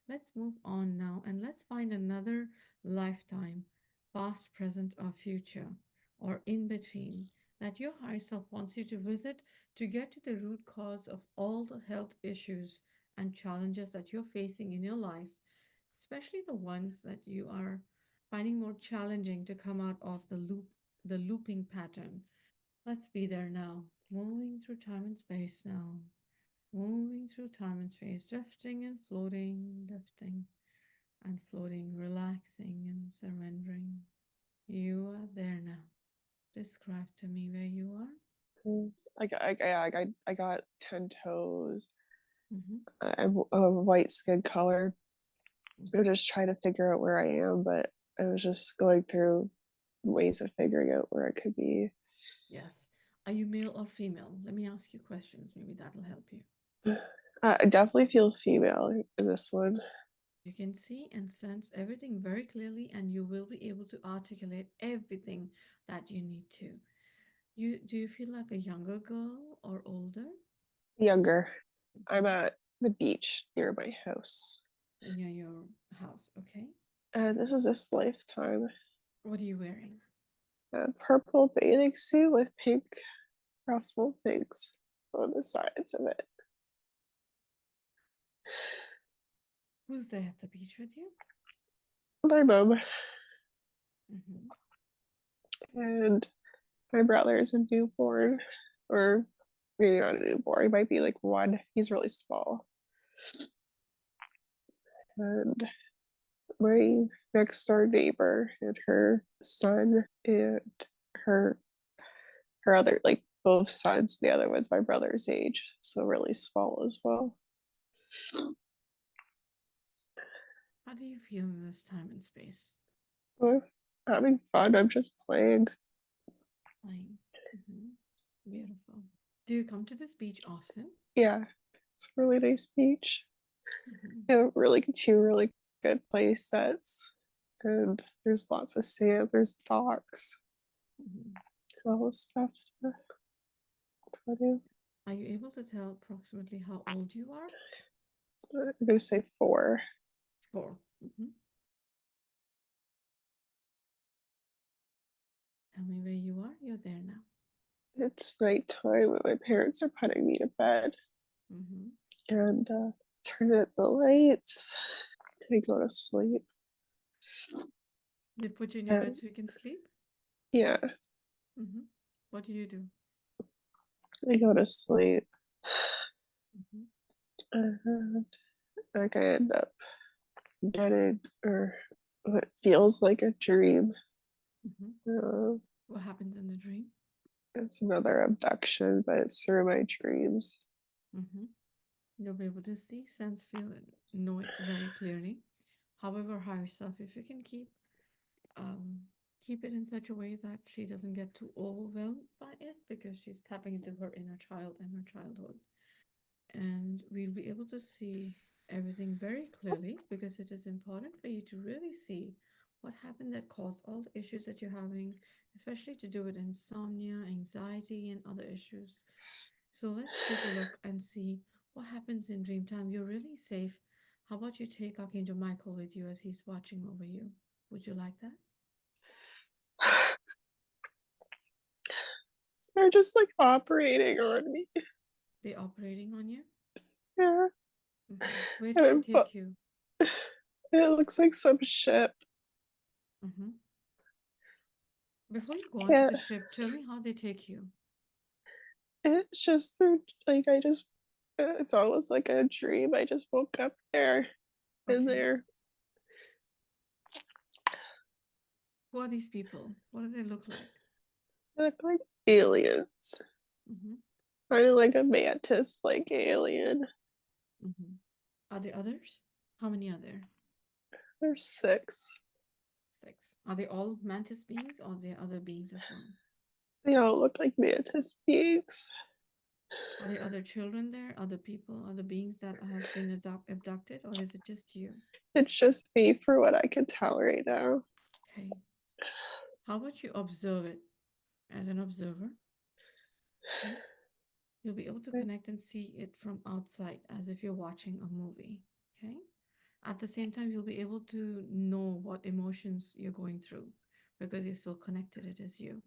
Let's move on now and let's find another lifetime, past, present, or future, or in between, that your higher self wants you to visit to get to the root cause of all the health issues and challenges that you're facing in your life, especially the ones that you are finding more challenging to come out of the looping pattern. Let's be there now, moving through time and space now. Moving through time and space, drifting and floating, drifting and floating, relaxing and surrendering. You are there now. Describe to me where you are. I got 10 toes. Mm-hmm. I'm a white skin color. I'm Mm-hmm. just trying to figure out where I am, but I was just going through ways of figuring out where I could be. Yes. Are you male or female? Let me ask you questions. Maybe that'll help you. I definitely feel female in this one. You can see and sense everything very clearly, and you will be able to articulate everything that you need to. You do you feel like a younger girl or older? Younger. I'm Mhm. at the beach near my house. Near your house, okay? This is this lifetime. What are you wearing? A purple bathing suit with pink ruffle things on the sides of it. Who's there at the beach with you? My mom Mm-hmm. and my brother is a newborn, or maybe not a newborn. He might be like one. He's really small. And my next door neighbor and her son and her other, like both sons, the other one's my brother's age, so really small as well. How do you feel in this time and space? Well, having fun. I'm just playing. Playing. Mm-hmm. Beautiful. Do you come to this beach often? Yeah, it's a really nice beach. Mm-hmm. Yeah, really two really good play sets, and there's lots of sand. There's docks, Mm-hmm. all this stuff to do. Are you able to tell approximately how old you are? I'm gonna say 4. 4. Mm-hmm. Tell me where you are. You're there now. It's nighttime and my parents are putting me to bed, Mm-hmm. and turn out the lights. I go to sleep. They put you in your bed And so you can sleep? yeah, Mm-hmm. What do you do? I go to sleep. Mm-hmm. And like I end up getting, or what feels like a dream. Mm-hmm. Uh, What happens in the dream? it's another abduction, but it's through my dreams. Mm-hmm. You'll be able to see, sense, feel, and know it very clearly. However, higher self, if you can um, keep it in such a way that she doesn't get too overwhelmed by it because she's tapping into her inner child and her childhood. And we'll be able to see everything very clearly because it is important for you to really see what happened that caused all the issues that you're having, especially to do with insomnia, anxiety, and other issues. So let's take a look and see what happens in dream time. You're really safe. How about you take Archangel Michael with you as he's watching over you? Would you like that? They're just like operating on me. They operating on you? Yeah. Where do And they take you? it looks like some ship. hmm Before you go onto Yeah. the ship, tell me how they take you. It's just like it's almost like a dream. I just woke up there in Okay. there. Who are these people? What do they look like? They look like aliens. hmm Kind of like a mantis like alien. hmm Are there others? How many are there? There's 6. 6. Are they all mantis beings or are there other beings as well? They all look like mantis beings. Are there other children there? Other people? Other beings that have been abducted? Or is it just you? It's just me for what I can tell right now. Okay. How about you observe it as an observer? Okay. You'll be able to connect and see it from outside as if you're watching a movie. Okay. At the same time, you'll be able to know what emotions you're going through because you're still connected. It is you.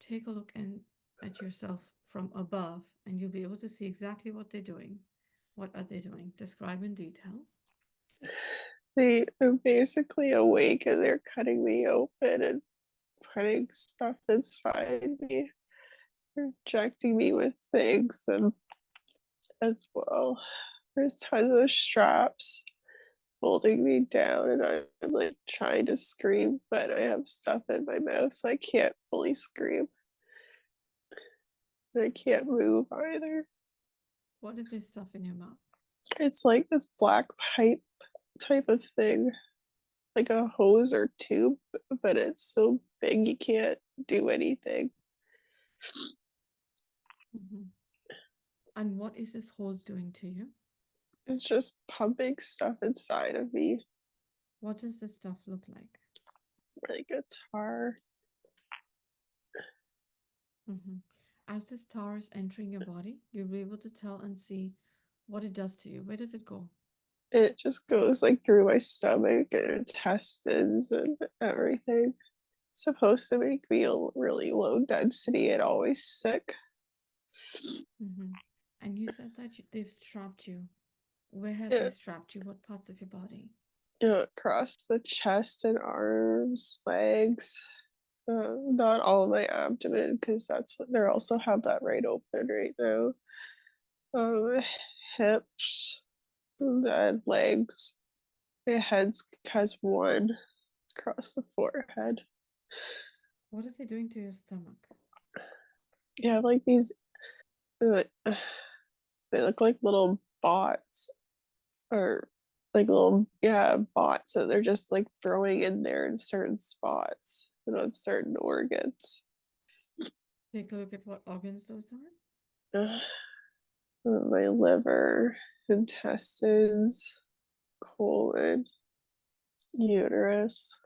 Take a look at yourself from above, and you'll be able to see exactly what they're doing. What are they doing? Describe in detail. They are basically awake and they're cutting me open and putting stuff inside me, injecting me with things, and as well. There's tons of straps holding me down, and I'm like trying to scream, but I have stuff in my mouth, so I can't fully scream. And I can't move either. What is this stuff in your mouth? It's like this black pipe type of thing, like a hose or tube, but it's so big you can't do anything. Hmm. And what is this hose doing to you? It's just pumping stuff inside of me, What does this stuff look like? like a tar. Hmm. As this star is entering your body, you'll be able to tell and see what it does to you. Where does it go? It just goes like through my stomach and intestines and everything. It's supposed to make me really low density and always sick. Hmm. And you said that they've strapped you. Where have they Yeah, strapped you? What parts of your body? across the chest and arms, legs. Not all of my abdomen, because that's what they also have that right open right now. Um, Hips, and then legs. My head's has one across the forehead. What are they doing to your stomach? Yeah, like these. Uh, they look like little bots, or like little, yeah, bots that they're just like throwing in there in certain spots and on certain organs. Take a look at what organs those are. My liver, intestines, colon, uterus,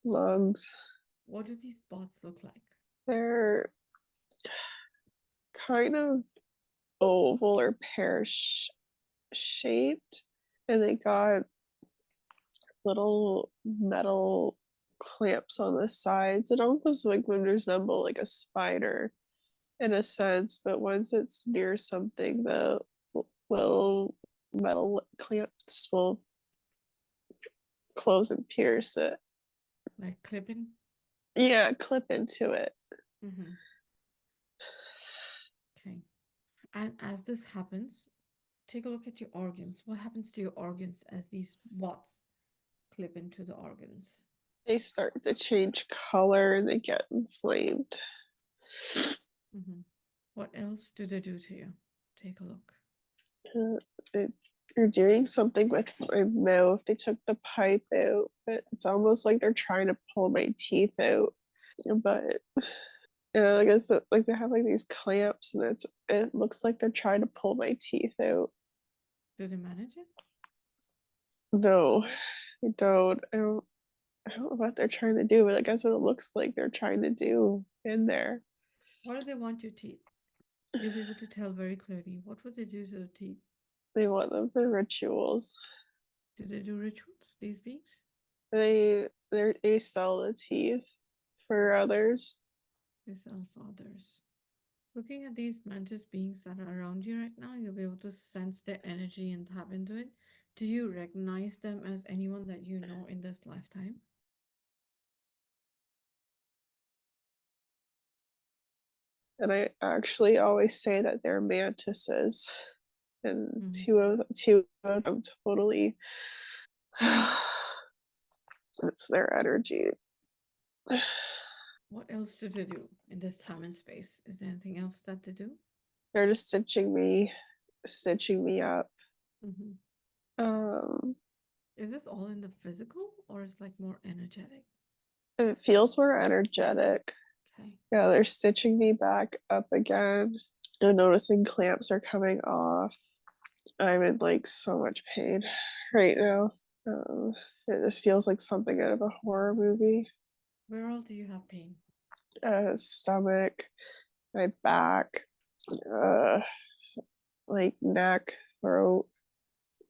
lungs. What do these spots look like? They're kind of oval or pear shaped, and they got little metal clamps on the sides. It almost like would resemble like a spider in a sense, but once it's near something, the little metal clamps will close and pierce it. Like clipping? Yeah, clip into it. Mm-hmm. Okay. And as this happens, take a look at your organs. What happens to your organs as these spots clip into the organs? They start to change color and they get inflamed. Mm-hmm. What else do they do to you? Take a look. They are doing something with my mouth. They took the pipe out, but it's almost like they're trying to pull my teeth out. But I guess like they have like these clamps, and it looks like they're trying to pull my teeth out. Do they manage it? No, I don't. I don't know what they're trying to do, but I guess what it looks like they're trying to do in there. What do they want your teeth? You'll be able to tell very clearly. What would they do to the teeth? They want them for rituals. Do they do rituals, these beings? They sell the teeth for others. They sell for others. Looking at these mantis beings that are around you right now, you'll be able to sense their energy and tap into it. Do you recognize them as anyone that you know in this lifetime? And I actually always say that they're mantises, and Mhm. two of them totally. It's their energy. What else do they do in this time and space? Is there anything else that they do? They're just stitching me up. Hmm. Um, Is this all in the physical or is like more energetic? it feels more energetic. Okay. Yeah, they're stitching me back up again. I'm noticing clamps are coming off. I'm in like so much pain right now. Um, it just feels like something out of a horror movie. Where all do you have pain? Stomach, my back, uh, like neck, throat,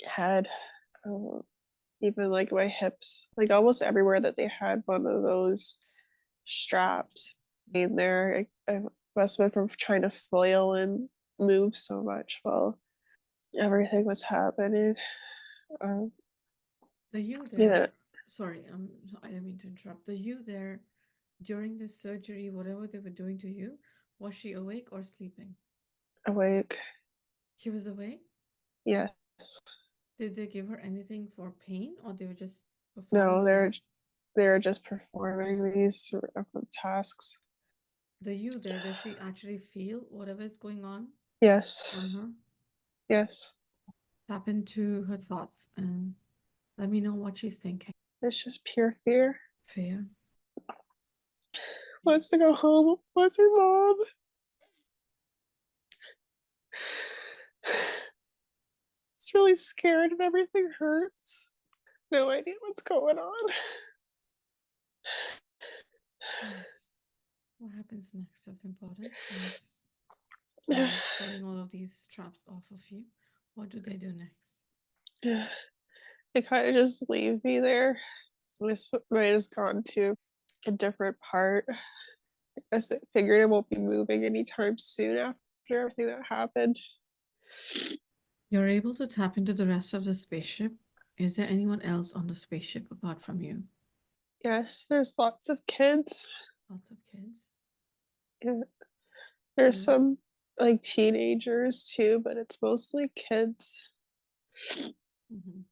head. Even like my hips, like almost everywhere that they had one of those straps in there. I must have been from trying to flail and move so much while everything was happening. Um, The you yeah, there, sorry, I didn't mean to interrupt. The you there during the surgery, whatever they were doing to you, was she awake or sleeping? awake. She was awake? Yes. Did they give her anything for pain or they were just No, performing these? they're just performing these tasks. The you there, does she actually feel whatever is going Yes. on her? Yes. Tap into her thoughts and let me know what she's thinking. It's just pure fear. Fear. Wants to go home. Wants her mom. It's really scared and everything hurts. No idea what's going on. Yes. What happens next of importance once they're pulling all of these straps off of you? What do they do next? They kind of just leave me there. This might has gone to a different part. I guess I figured I won't be moving anytime soon after everything that happened. You're able to tap into the rest of the spaceship. Is there anyone else on the spaceship apart from you? Yes, there's lots of kids. Lots of kids. Yeah. There's And some like teenagers too, but it's mostly kids. mhm.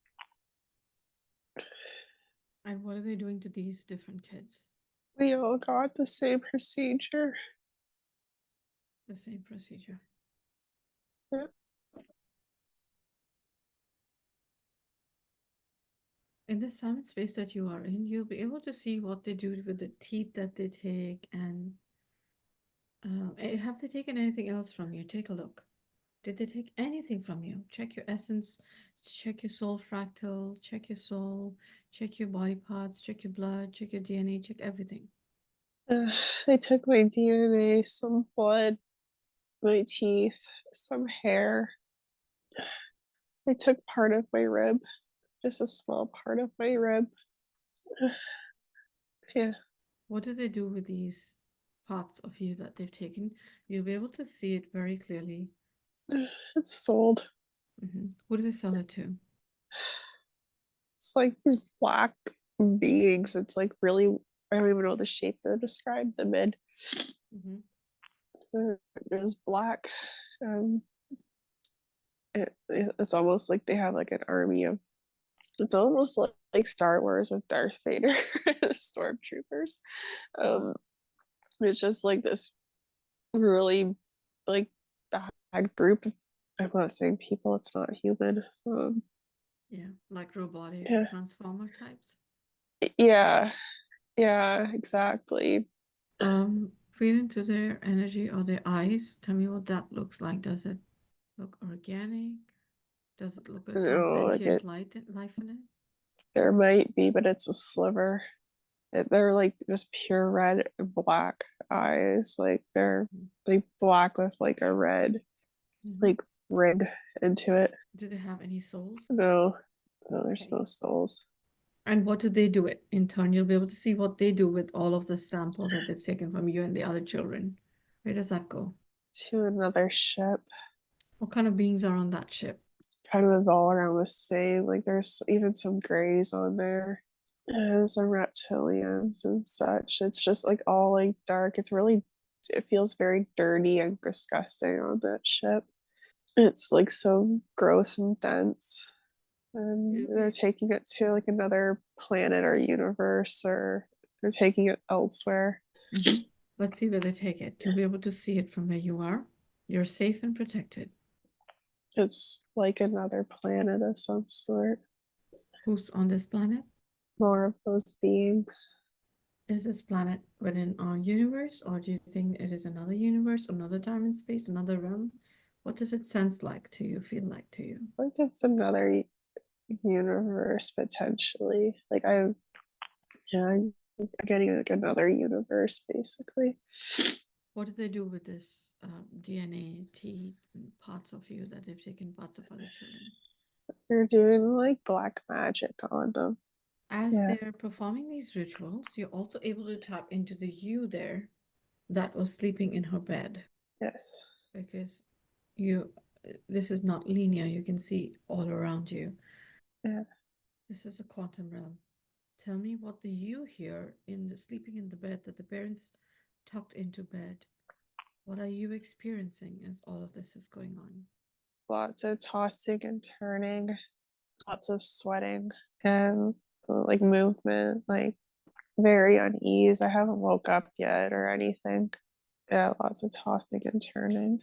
And what are they doing to these different kids? We all got the same procedure. The same procedure. Yeah. In this time and space that you are in, you'll be able to see what they do with the teeth that they take. And have they taken anything else from you? Take a look. Did they take anything from you? Check your essence, check your soul fractal, check your soul, check your body parts, check your blood, check your DNA, check everything. Uh, they took my DNA, some blood, my teeth, some hair. They took part of my rib, just a small part of my rib. Yeah. What do they do with these parts of you that they've taken? You'll be able to see it very clearly. It's sold. Who do they sell it to? It's like these black beings. It's like really, I don't even know the shape to describe them in. Mm-hmm. There's black. Um, it's almost like they have like an army of, it's almost like Star Wars with Darth Vader, the stormtroopers. Wow. Um, it's just like this really like bad group of, I'm not saying people, it's not human. Yeah, like robotic Yeah, transformer types. yeah, yeah, exactly. Feel into their energy or their eyes. Tell me what that looks like. Does it look organic? Does it look as any No, like sentient it, life in it? there might be, but it's a sliver. They're like just pure red and black eyes. Like they're like black with like a red Mm-hmm. like ring into it. Do they have any souls? No, no, there's Okay. no souls. And what do they do it? In turn, you'll be able to see what they do with all of the sample that they've taken from you and the other children. Where does that go? To another ship. What kind of beings are on that ship? Kind of all around the same. Like there's even some grays on there. And some reptilians and such. It's just like all like dark. It's really, it feels very dirty and disgusting on that ship. It's like so gross and dense. And You'll they're be taking it to like another planet or universe, or they're taking it elsewhere. Mhm. Let's see where they take it. You'll be able to see it from where you are. You're safe and protected. It's like another planet of some sort. Who's on this planet? More of those beings. Is this planet within our universe, or do you think it is another universe, another time and space, another realm? What does it sense like to you, feel like to you? Like it's another universe potentially. Like yeah, I'm getting like another universe basically. What do they do with this DNA, teeth, and parts of you that they've taken parts of other children? They're doing like black magic on them. As Yeah. they're performing these rituals, you're also able to tap into the you there that was sleeping in her bed, Yes. because you this is not linear. You can see all around you. Yeah. This is a quantum realm. Tell me what the you here in the sleeping in the bed that the parents tucked into bed. What are you experiencing as all of this is going on? Lots of tossing and turning, lots of sweating and like movement, like very unease. I haven't woke up yet or anything. Yeah, lots of tossing and turning.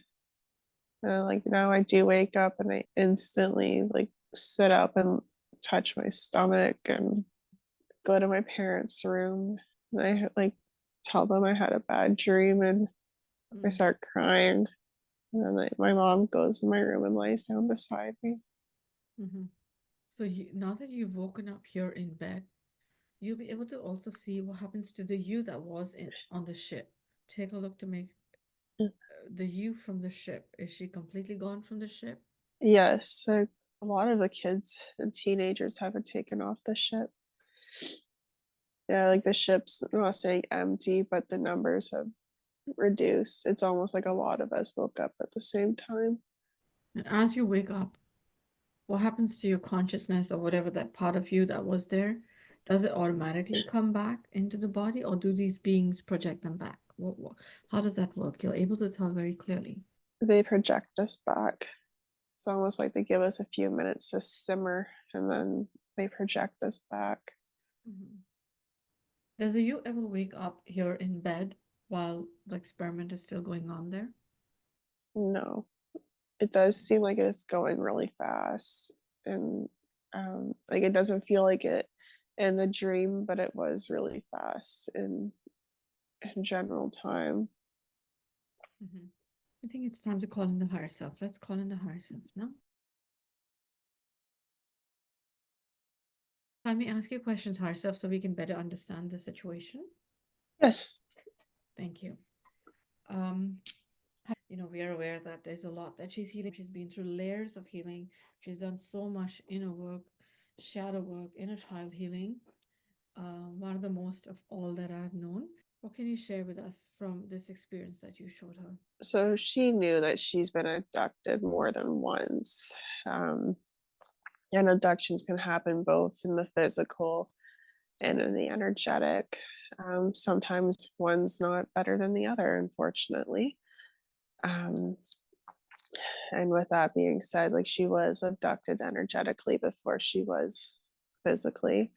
Like now I do wake up and I instantly like sit up and touch my stomach and go to my parents' room. And I like tell them I had a bad dream and I Mm, start crying. And then like, my mom goes in my room and lays down beside me. mhm. So now that you've woken up here in bed, you'll be able to also see what happens to the you that was on the ship. Take a look to make the you from the ship. Is she completely gone from the ship? Yes, a lot of the kids and teenagers haven't taken off the ship. Yeah, like the ship's, I'm not saying empty, but the numbers have reduced. It's almost like a lot of us woke up at the same time. And as you wake up, what happens to your consciousness or whatever that part of you that was there? Does it automatically come back into the body, or do these beings project them back? How does that work? You're able to tell very clearly. They project us back. It's almost like they give us a few minutes to simmer and then they project us back. Mhm. Does a you ever wake up here in bed while the experiment is still going on there? No, it does seem like it's going really fast. And like it doesn't feel like it in the dream, but it was really fast in general time. Mhm. I think it's time to call in the higher self. Let's call in the higher self now. Let me ask you questions, higher self, so we can better understand the situation. Yes. Thank you. We are aware that there's a lot that she's healing. She's been through layers of healing. She's done so much inner work, shadow work, inner child healing. One of the most of all that I've known. What can you share with us from this experience that you showed her? So she knew that she's been abducted more than once. Um, and abductions can happen both in the physical and in the energetic. Sometimes one's not better than the other, unfortunately. Um, and with that being said, like she was abducted energetically before she was physically.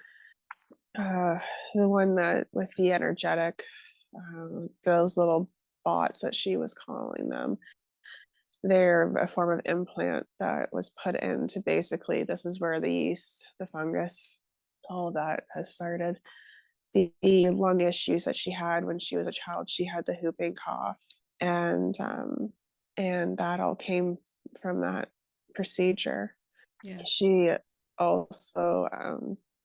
Uh, the one that with the energetic, those little bots that she was calling them, they're a form of implant that was put into basically this is where the yeast, the fungus, all that has started. The lung issues that she had when she was a child, she had the whooping cough, and that all came from that procedure. Yes. She also,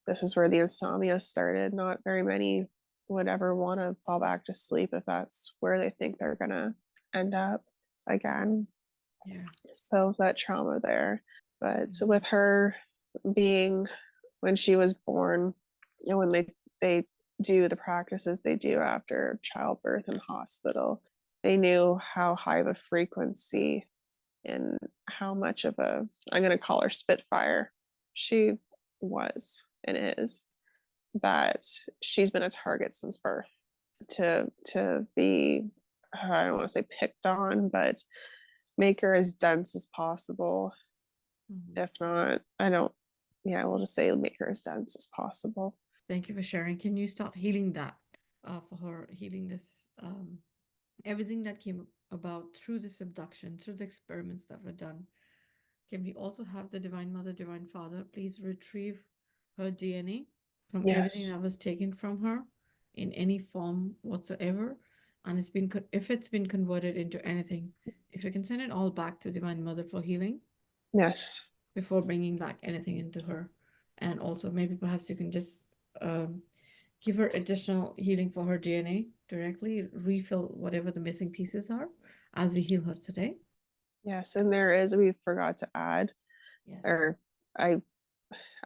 this is where the insomnia started. Not very many would ever want to fall back to sleep if that's where they think they're gonna end up again. Yeah. So that trauma there. But Mhm. with her being when she was born, when they do the practices they do after childbirth in hospital, they knew how high of a frequency and how much of a, I'm going to call her Spitfire, she was and is, that she's been a target since birth to be, I don't want to say picked on, but make her as dense as possible. Mhm. If not, I don't, yeah, we'll just say make her as dense as possible. Thank you for sharing. Can you start healing that for her, healing this, everything that came about through this abduction, through the experiments that were done? Can we also have the Divine Mother, Divine Father, please retrieve her DNA from everything Yes. that was taken from her in any form whatsoever? And if it's been converted into anything, if you can send it all back to Divine Mother for healing Yes. before bringing back anything into her. And also, maybe perhaps you can just um, give her additional healing for her DNA directly, refill whatever the missing pieces are as we heal her today. Yes. And there is, we forgot to add, Yes. or I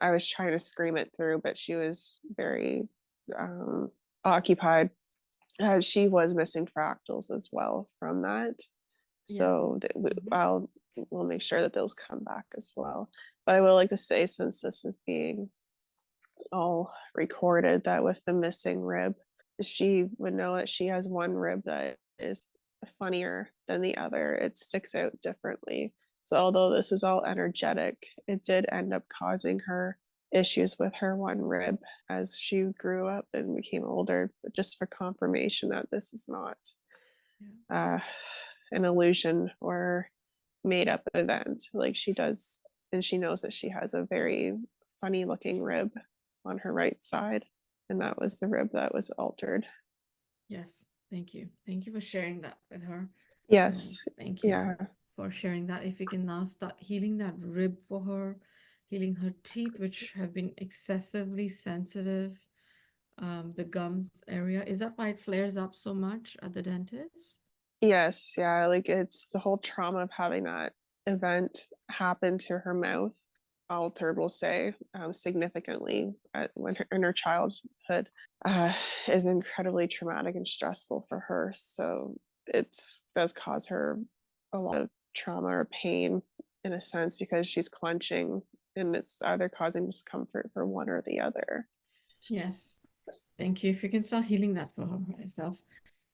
I was trying to scream it through, but she was very occupied. She was missing fractals as well from that. Yes. So Hmm. we'll make sure that those come back as well. But I would like to say, since this is being all recorded, that with the missing rib, she would know that she has one rib that is funnier than the other. It sticks out differently. So although this was all energetic, it did end up causing her issues with her one rib as she grew up and became older, but just for confirmation that this is not Yeah. uh, an illusion or made up event. Like she does, and she knows that she has a very funny looking rib on her right side, and that was the rib that was altered. Yes. Thank you. Thank you for sharing that with her. Yes, Thank you yeah, for sharing that. If we can now start healing that rib for her, healing her teeth, which have been excessively sensitive, the gums area. Is that why it flares up so much at the dentist? yes, yeah. Like it's the whole trauma of having that event happen to her mouth, altered, we'll say, significantly in her childhood, uh, is incredibly traumatic and stressful for her. So it does cause her a lot of trauma or pain in a sense because she's clenching and it's either causing discomfort for one or the other. Yes. Thank you. If you can start healing that for herself.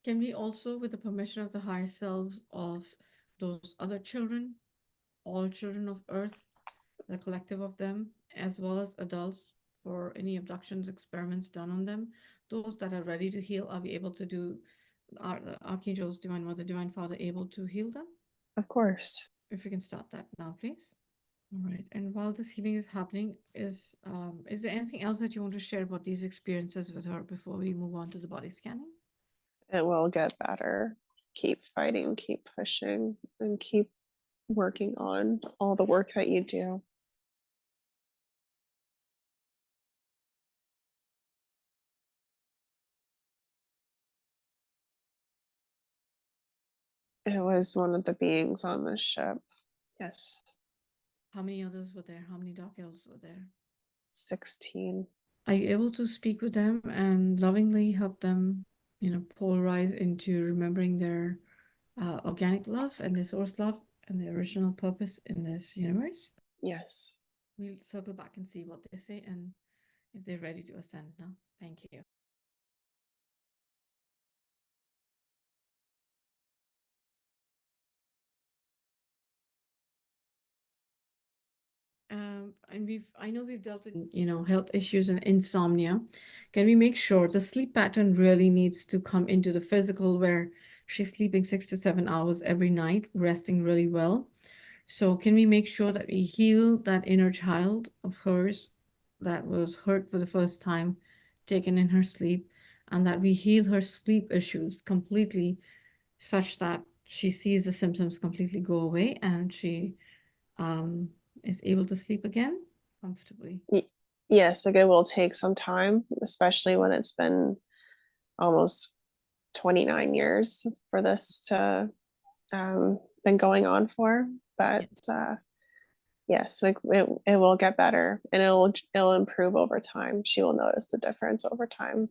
Can we also, with the permission of the higher selves of those other children, all children of Earth, the collective of them, as well as adults, for any abductions experiments done on them, those that are ready to heal, are we able to do, are the archangels, divine mother, divine father able to heal them? Of course. If you can start that now, please. All right. And while this healing is happening, is there anything else that you want to share about these experiences with her before we move on to the body scanning? It will get better. Keep fighting, keep pushing, and keep working on all the work that you do. It was one of the beings on the ship. Yes, How many others were there? How many dark elves were there? 16. Are you able to speak with them and lovingly help them, polarize into remembering their organic love and their source love and their original purpose in this universe? Yes. We'll circle back and see what they say and if they're ready to ascend now. Thank you. And I know we've dealt with, health issues and insomnia. Can we make sure the sleep pattern really needs to come into the physical where she's sleeping 6 to 7 hours every night, resting really well? So can we make sure that we heal that inner child of hers that was hurt for the first time, taken in her sleep, and that we heal her sleep issues completely such that she sees the symptoms completely go away and she um, is able to sleep again comfortably. Yes, like it will take some time, especially when it's been almost 29 years for this to been going on for. But Yeah. yes, like it will get better and it'll improve over time. She will notice the difference over time.